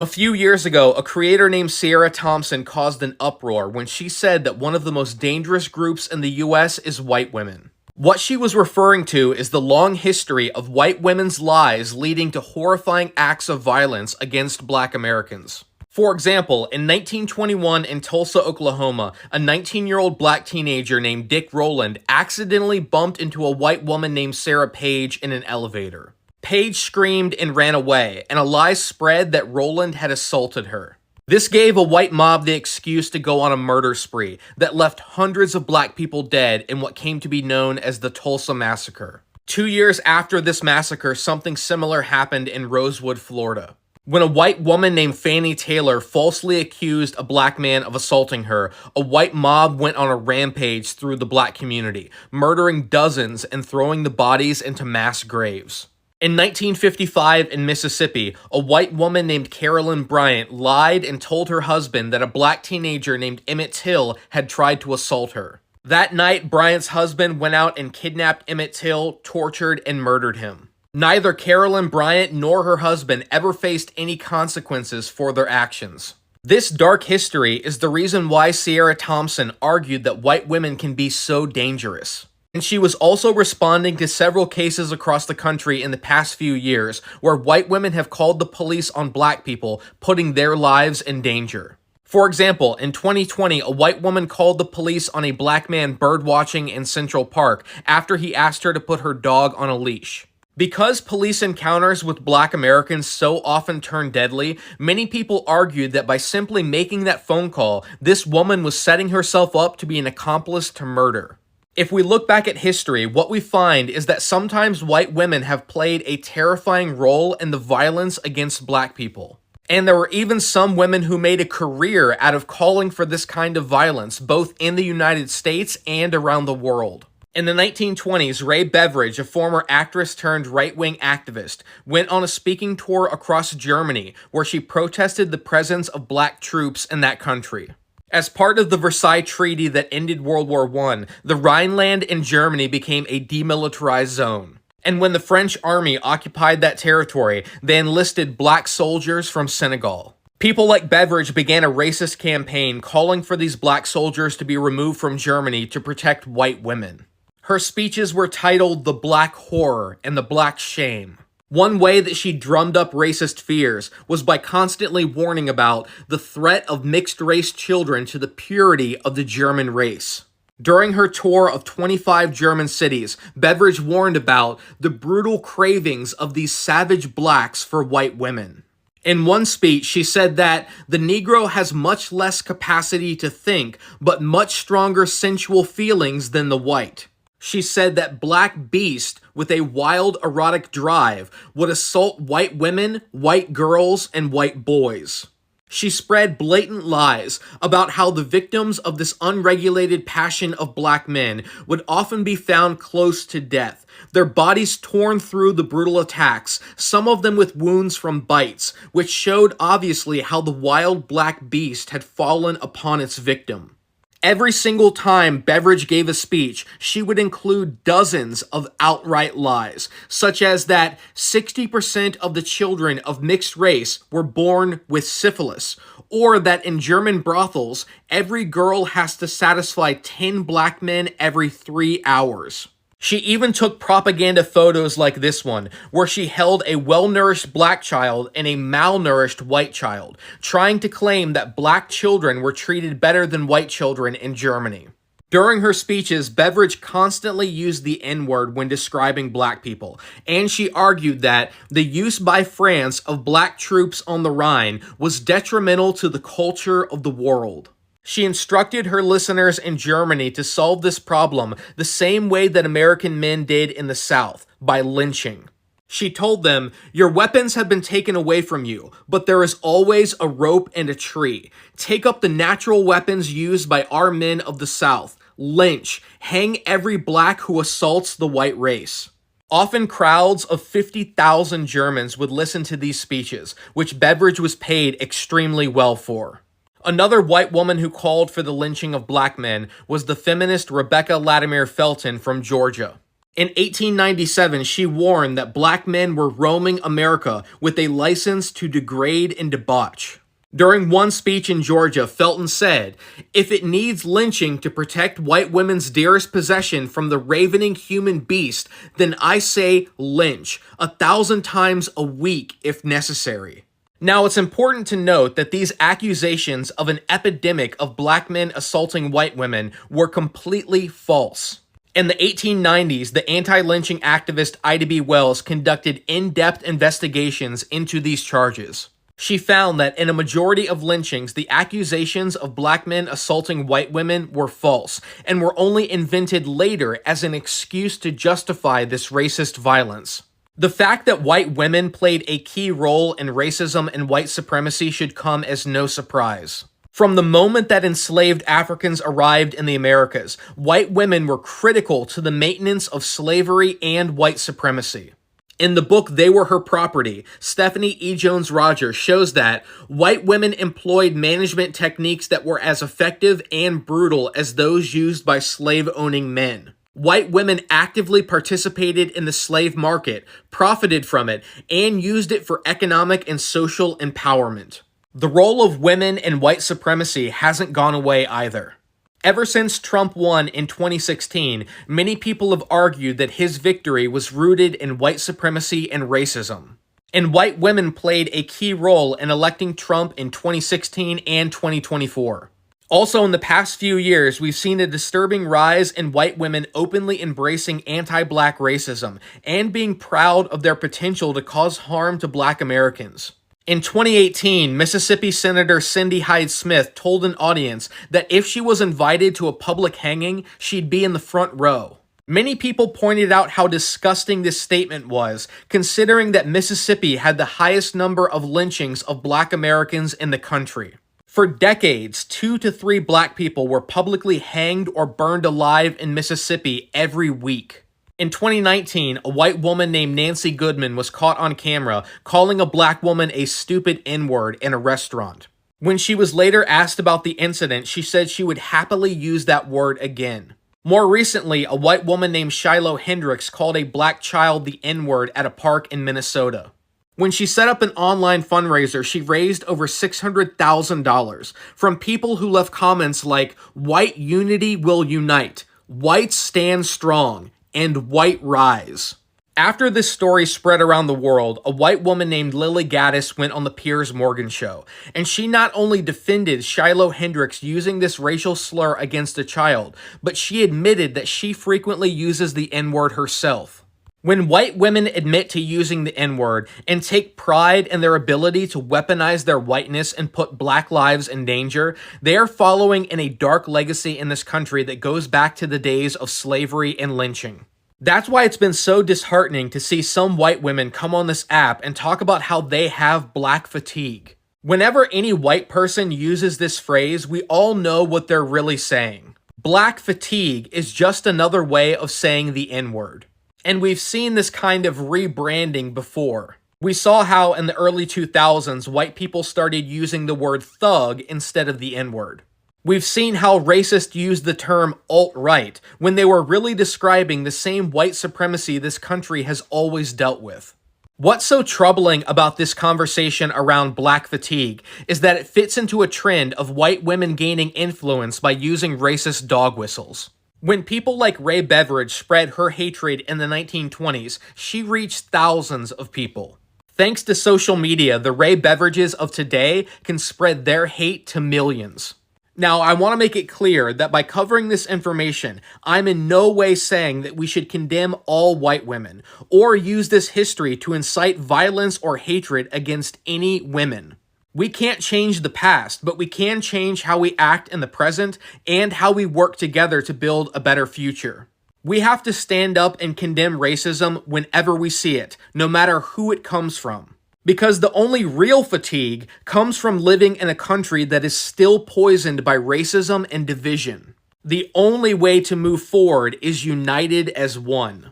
A few years ago, a creator named Sierra Thompson caused an uproar when she said that one of the most dangerous groups in the US is white women. What she was referring to is the long history of white women's lies leading to horrifying acts of violence against black Americans. For example, in 1921 in Tulsa, Oklahoma, a 19-year-old black teenager named Dick Rowland accidentally bumped into a white woman named Sarah Page in an elevator. Page screamed and ran away, and a lie spread that Rowland had assaulted her. This gave a white mob the excuse to go on a murder spree that left hundreds of black people dead in what came to be known as the Tulsa Massacre. 2 years after this massacre, something similar happened in Rosewood, Florida. When a white woman named Fannie Taylor falsely accused a black man of assaulting her, a white mob went on a rampage through the black community, murdering dozens and throwing the bodies into mass graves. In 1955 in Mississippi, a white woman named Carolyn Bryant lied and told her husband that a black teenager named Emmett Till had tried to assault her. That night, Bryant's husband went out and kidnapped Emmett Till, tortured, and murdered him. Neither Carolyn Bryant nor her husband ever faced any consequences for their actions. This dark history is the reason why Sierra Thompson argued that white women can be so dangerous. And she was also responding to several cases across the country in the past few years where white women have called the police on black people, putting their lives in danger. For example, in 2020, a white woman called the police on a black man birdwatching in Central Park after he asked her to put her dog on a leash. Because police encounters with black Americans so often turn deadly, many people argued that by simply making that phone call, this woman was setting herself up to be an accomplice to murder. If we look back at history, what we find is that sometimes white women have played a terrifying role in the violence against black people. And there were even some women who made a career out of calling for this kind of violence, both in the United States and around the world. In the 1920s, Ray Beveridge, a former actress turned right-wing activist, went on a speaking tour across Germany where she protested the presence of black troops in that country. As part of the Versailles Treaty that ended World War I, the Rhineland in Germany became a demilitarized zone. And when the French army occupied that territory, they enlisted black soldiers from Senegal. People like Beveridge began a racist campaign calling for these black soldiers to be removed from Germany to protect white women. Her speeches were titled The Black Horror and The Black Shame. One way that she drummed up racist fears was by constantly warning about the threat of mixed-race children to the purity of the German race. During her tour of 25 German cities, Beveridge warned about the brutal cravings of these savage blacks for white women. In one speech, she said that the Negro has much less capacity to think, but much stronger sensual feelings than the white. She said that black beast with a wild erotic drive would assault white women, white girls, and white boys. She spread blatant lies about how the victims of this unregulated passion of black men would often be found close to death, their bodies torn through the brutal attacks, some of them with wounds from bites, which showed obviously how the wild black beast had fallen upon its victim. Every single time Beveridge gave a speech, she would include dozens of outright lies, such as that 60% of the children of mixed race were born with syphilis, or that in German brothels, every girl has to satisfy 10 black men every 3 hours. She even took propaganda photos like this one, where she held a well-nourished black child and a malnourished white child, trying to claim that black children were treated better than white children in Germany. During her speeches, Beveridge constantly used the N-word when describing black people, and she argued that the use by France of black troops on the Rhine was detrimental to the culture of the world. She instructed her listeners in Germany to solve this problem the same way that American men did in the South, by lynching. She told them, "Your weapons have been taken away from you, but there is always a rope and a tree. Take up the natural weapons used by our men of the South. Lynch, hang every black who assaults the white race." Often crowds of 50,000 Germans would listen to these speeches, which Beveridge was paid extremely well for. Another white woman who called for the lynching of black men was the feminist Rebecca Latimer Felton from Georgia. In 1897, she warned that black men were roaming America with a license to degrade and debauch. During one speech in Georgia, Felton said, "If it needs lynching to protect white women's dearest possession from the ravening human beast, then I say lynch 1,000 times a week if necessary." Now, it's important to note that these accusations of an epidemic of black men assaulting white women were completely false. In the 1890s, the anti-lynching activist Ida B. Wells conducted in-depth investigations into these charges. She found that in a majority of lynchings, the accusations of black men assaulting white women were false and were only invented later as an excuse to justify this racist violence. The fact that white women played a key role in racism and white supremacy should come as no surprise. From the moment that enslaved Africans arrived in the Americas, white women were critical to the maintenance of slavery and white supremacy. In the book They Were Her Property, Stephanie E. Jones Rogers shows that white women employed management techniques that were as effective and brutal as those used by slave-owning men. White women actively participated in the slave market, profited from it, and used it for economic and social empowerment. The role of women in white supremacy hasn't gone away either. Ever since Trump won in 2016, many people have argued that his victory was rooted in white supremacy and racism. And white women played a key role in electing Trump in 2016 and 2024. Also, in the past few years, we've seen a disturbing rise in white women openly embracing anti-black racism and being proud of their potential to cause harm to black Americans. In 2018, Mississippi Senator Cindy Hyde-Smith told an audience that if she was invited to a public hanging, she'd be in the front row. Many people pointed out how disgusting this statement was, considering that Mississippi had the highest number of lynchings of black Americans in the country. For decades, 2 to 3 black people were publicly hanged or burned alive in Mississippi every week. In 2019, a white woman named Nancy Goodman was caught on camera calling a black woman a stupid N-word in a restaurant. When she was later asked about the incident, she said she would happily use that word again. More recently, a white woman named Shiloh Hendricks called a black child the N-word at a park in Minnesota. When she set up an online fundraiser, she raised over $600,000 from people who left comments like, "White unity will unite," "Whites stand strong," and "White rise." After this story spread around the world, a white woman named Lily Gaddis went on the Piers Morgan show, and she not only defended Shiloh Hendricks using this racial slur against a child, but she admitted that she frequently uses the N-word herself. When white women admit to using the N-word and take pride in their ability to weaponize their whiteness and put black lives in danger, they are following in a dark legacy in this country that goes back to the days of slavery and lynching. That's why it's been so disheartening to see some white women come on this app and talk about how they have black fatigue. Whenever any white person uses this phrase, we all know what they're really saying. Black fatigue is just another way of saying the N-word. And we've seen this kind of rebranding before. We saw how in the early 2000s, white people started using the word thug instead of the N-word. We've seen how racists used the term alt-right when they were really describing the same white supremacy this country has always dealt with. What's so troubling about this conversation around black fatigue is that it fits into a trend of white women gaining influence by using racist dog whistles. When people like Ray Beveridge spread her hatred in the 1920s, she reached thousands of people. Thanks to social media, the Ray Beveridges of today can spread their hate to millions. Now, I want to make it clear that by covering this information, I'm in no way saying that we should condemn all white women, or use this history to incite violence or hatred against any women. We can't change the past, but we can change how we act in the present and how we work together to build a better future. We have to stand up and condemn racism whenever we see it, no matter who it comes from. Because the only real fatigue comes from living in a country that is still poisoned by racism and division. The only way to move forward is united as one.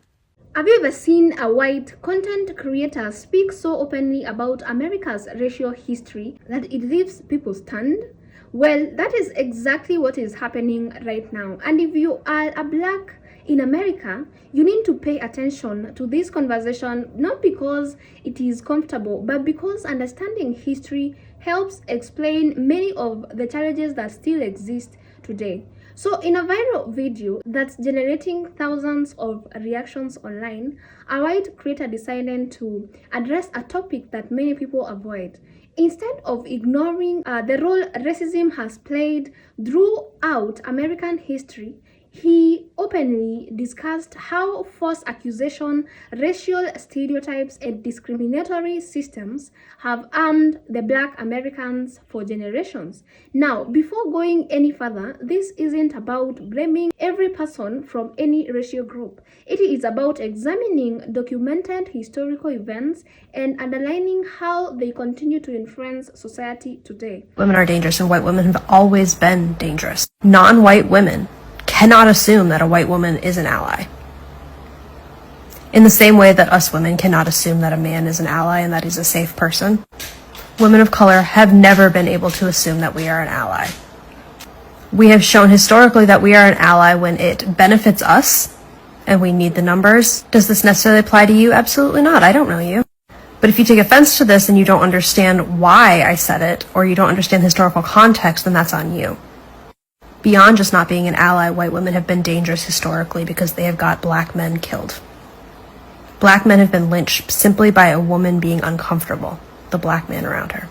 Have you ever seen a white content creator speak so openly about America's racial history that it leaves people stunned? Well, that is exactly what is happening right now. And if you are a black in America, you need to pay attention to this conversation not because it is comfortable, but because understanding history helps explain many of the challenges that still exist today. So, in a viral video that's generating thousands of reactions online, a white creator decided to address a topic that many people avoid. Instead of ignoring the role racism has played throughout American history, he openly discussed how false accusation, racial stereotypes, and discriminatory systems have harmed the Black Americans for generations. Now, before going any further, this isn't about blaming every person from any racial group. It is about examining documented historical events and underlining how they continue to influence society today. Women are dangerous, and white women have always been dangerous. Non-white women cannot assume that a white woman is an ally. In the same way that us women cannot assume that a man is an ally and that he's a safe person, women of color have never been able to assume that we are an ally. We have shown historically that we are an ally when it benefits us and we need the numbers. Does this necessarily apply to you? Absolutely not. I don't know you. But if you take offense to this and you don't understand why I said it, or you don't understand the historical context, then that's on you. Beyond just not being an ally, white women have been dangerous historically because they have got Black men killed. Black men have been lynched simply by a woman being uncomfortable, the Black man around her.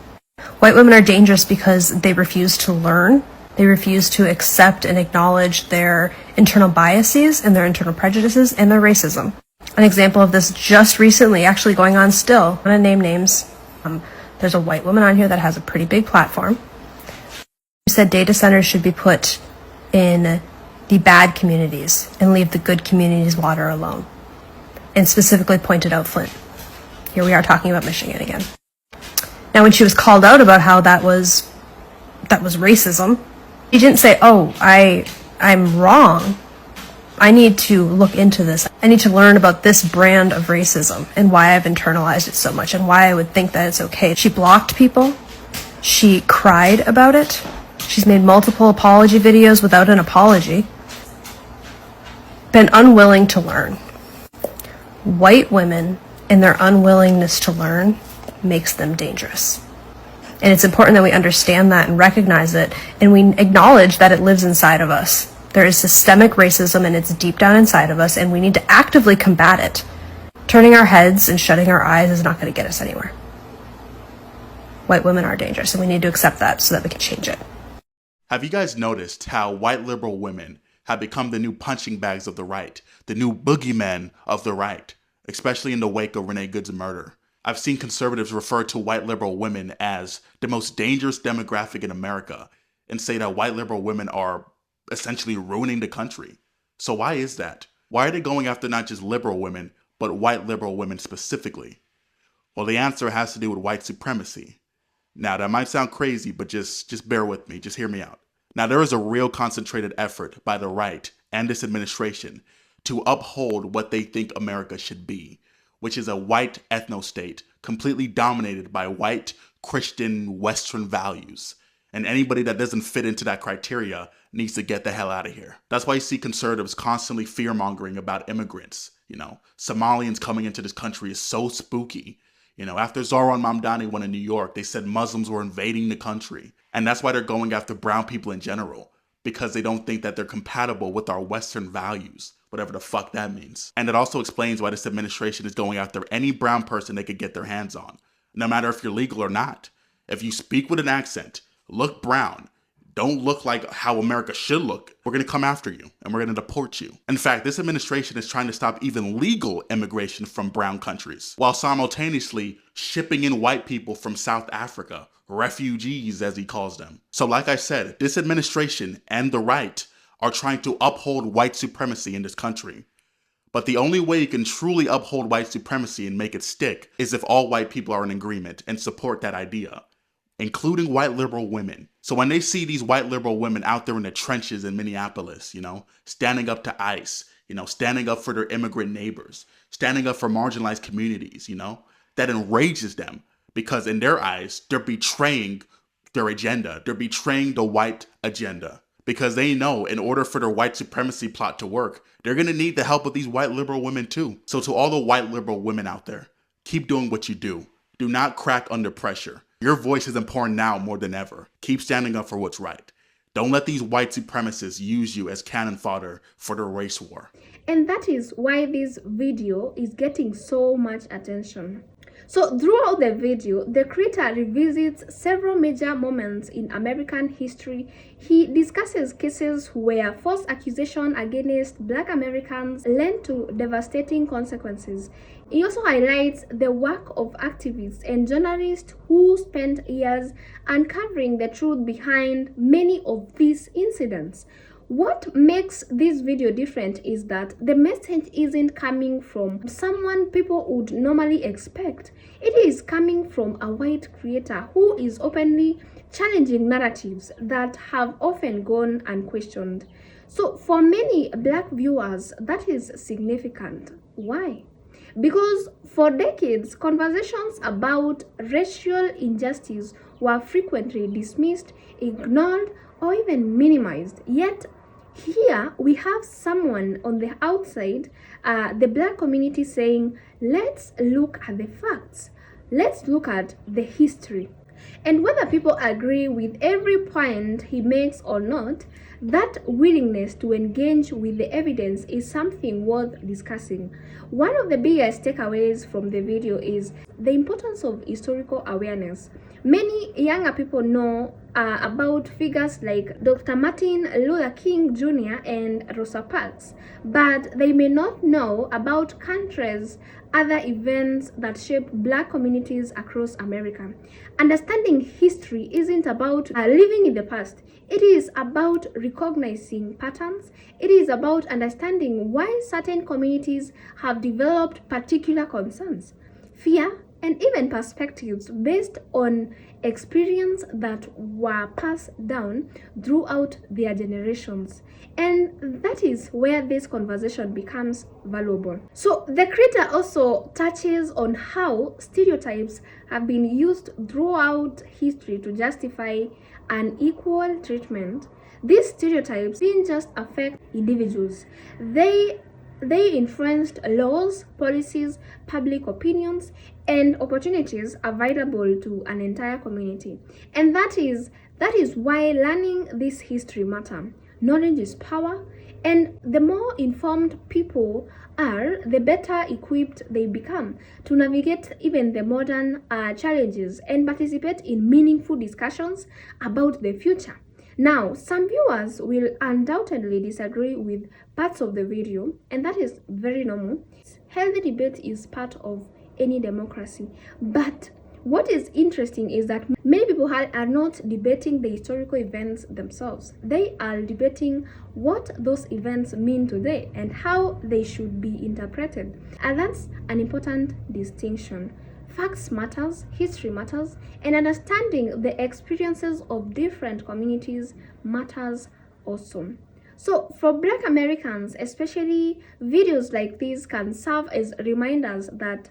White women are dangerous because they refuse to learn. They refuse to accept and acknowledge their internal biases and their internal prejudices and their racism. An example of this just recently, actually going on still, I'm going to name names. There's a white woman on here that has a pretty big platform. She said data centers should be put in the bad communities and leave the good communities' water alone. And specifically pointed out Flint. Here we are talking about Michigan again. Now, when she was called out about how that was racism, she didn't say, "Oh, I'm wrong. I need to look into this. I need to learn about this brand of racism and why I've internalized it so much and why I would think that it's okay." She blocked people. She cried about it. She's made multiple apology videos without an apology. Been unwilling to learn. White women and their unwillingness to learn makes them dangerous. And it's important that we understand that and recognize it, and we acknowledge that it lives inside of us. There is systemic racism and it's deep down inside of us, and we need to actively combat it. Turning our heads and shutting our eyes is not going to get us anywhere. White women are dangerous, and we need to accept that so that we can change it. Have you guys noticed how white liberal women have become the new punching bags of the right, the new boogeymen of the right, especially in the wake of Renee Good's murder? I've seen conservatives refer to white liberal women as the most dangerous demographic in America and say that white liberal women are essentially ruining the country. So why is that? Why are they going after not just liberal women, but white liberal women specifically? Well, the answer has to do with white supremacy. Now, that might sound crazy, but just bear with me. Just hear me out. Now, there is a real concentrated effort by the right and this administration to uphold what they think America should be, which is a white ethno-state completely dominated by white Christian Western values. And anybody that doesn't fit into that criteria needs to get the hell out of here. That's why you see conservatives constantly fear-mongering about immigrants. Somalians coming into this country is so spooky. After Zohran Mamdani won in New York, they said Muslims were invading the country. And that's why they're going after brown people in general, because they don't think that they're compatible with our Western values, whatever the fuck that means. And it also explains why this administration is going after any brown person they could get their hands on, no matter if you're legal or not. If you speak with an accent, look brown, don't look like how America should look, we're going to come after you and we're going to deport you. In fact, this administration is trying to stop even legal immigration from brown countries, while simultaneously shipping in white people from South Africa, refugees as he calls them. So like I said, this administration and the right are trying to uphold white supremacy in this country. But the only way you can truly uphold white supremacy and make it stick is if all white people are in agreement and support that idea, including white liberal women. So when they see these white liberal women out there in the trenches in Minneapolis, standing up to ICE, standing up for their immigrant neighbors, standing up for marginalized communities, that enrages them, because in their eyes, they're betraying their agenda. They're betraying the white agenda, because they know in order for their white supremacy plot to work, they're going to need the help of these white liberal women too. So to all the white liberal women out there, keep doing what you do. Do not crack under pressure. Your voice is important now more than ever. Keep standing up for what's right. Don't let these white supremacists use you as cannon fodder for the race war. And that is why this video is getting so much attention. So throughout the video, the creator revisits several major moments in American history. He discusses cases where false accusation against Black Americans led to devastating consequences. He also highlights the work of activists and journalists who spent years uncovering the truth behind many of these incidents. What makes this video different is that the message isn't coming from someone people would normally expect. It is coming from a white creator who is openly challenging narratives that have often gone unquestioned. So for many Black viewers, that is significant. Why? Because for decades, conversations about racial injustice were frequently dismissed, ignored, or even minimized. Yet, here we have someone on the outside, the Black community, saying, let's look at the facts. Let's look at the history. And whether people agree with every point he makes or not, that willingness to engage with the evidence is something worth discussing. One of the biggest takeaways from the video is the importance of historical awareness. Many younger people know about figures like Dr. Martin Luther King Jr. and Rosa Parks, but they may not know about countries' other events that shaped Black communities across America. Understanding history isn't about living in the past. It is about recognizing patterns. It is about understanding why certain communities have developed particular concerns, fear, and even perspectives based on experience that were passed down throughout their generations. And that is where this conversation becomes valuable. So the creator also touches on how stereotypes have been used throughout history to justify unequal treatment. These stereotypes didn't just affect individuals. They influenced laws, policies, public opinions, and opportunities available to an entire community. And that is why learning this history matters. Knowledge is power, and the more informed people are, the better equipped they become to navigate even the modern challenges and participate in meaningful discussions about the future. Now, some viewers will undoubtedly disagree with parts of the video, and that is very normal. Healthy debate is part of any democracy. But what is interesting is that many people are not debating the historical events themselves. They are debating what those events mean today and how they should be interpreted. And that's an important distinction. Facts matters, history matters, and understanding the experiences of different communities matters also. So for Black Americans, especially, videos like these can serve as reminders that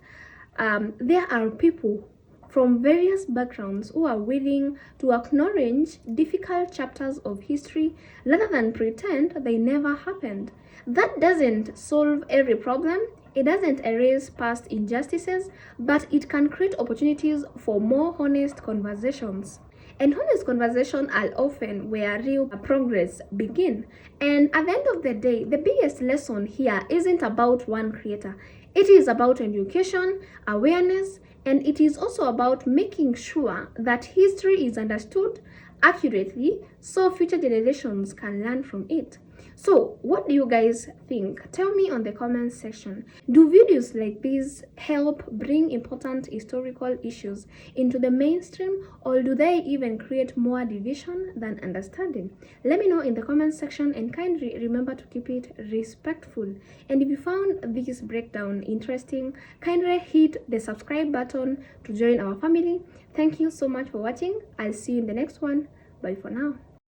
there are people from various backgrounds who are willing to acknowledge difficult chapters of history rather than pretend they never happened. That doesn't solve every problem. It doesn't erase past injustices, but it can create opportunities for more honest conversations. And honest conversations are often where real progress begins. And at the end of the day, the biggest lesson here isn't about one creator. It is about education, awareness, and it is also about making sure that history is understood accurately so future generations can learn from it. So, what do you guys think? Tell me on the comments section. Do videos like these help bring important historical issues into the mainstream, or do they even create more division than understanding? Let me know in the comments section, and kindly remember to keep it respectful. And if you found this breakdown interesting, kindly hit the subscribe button to join our family. Thank you so much for watching. I'll see you in the next one. Bye for now.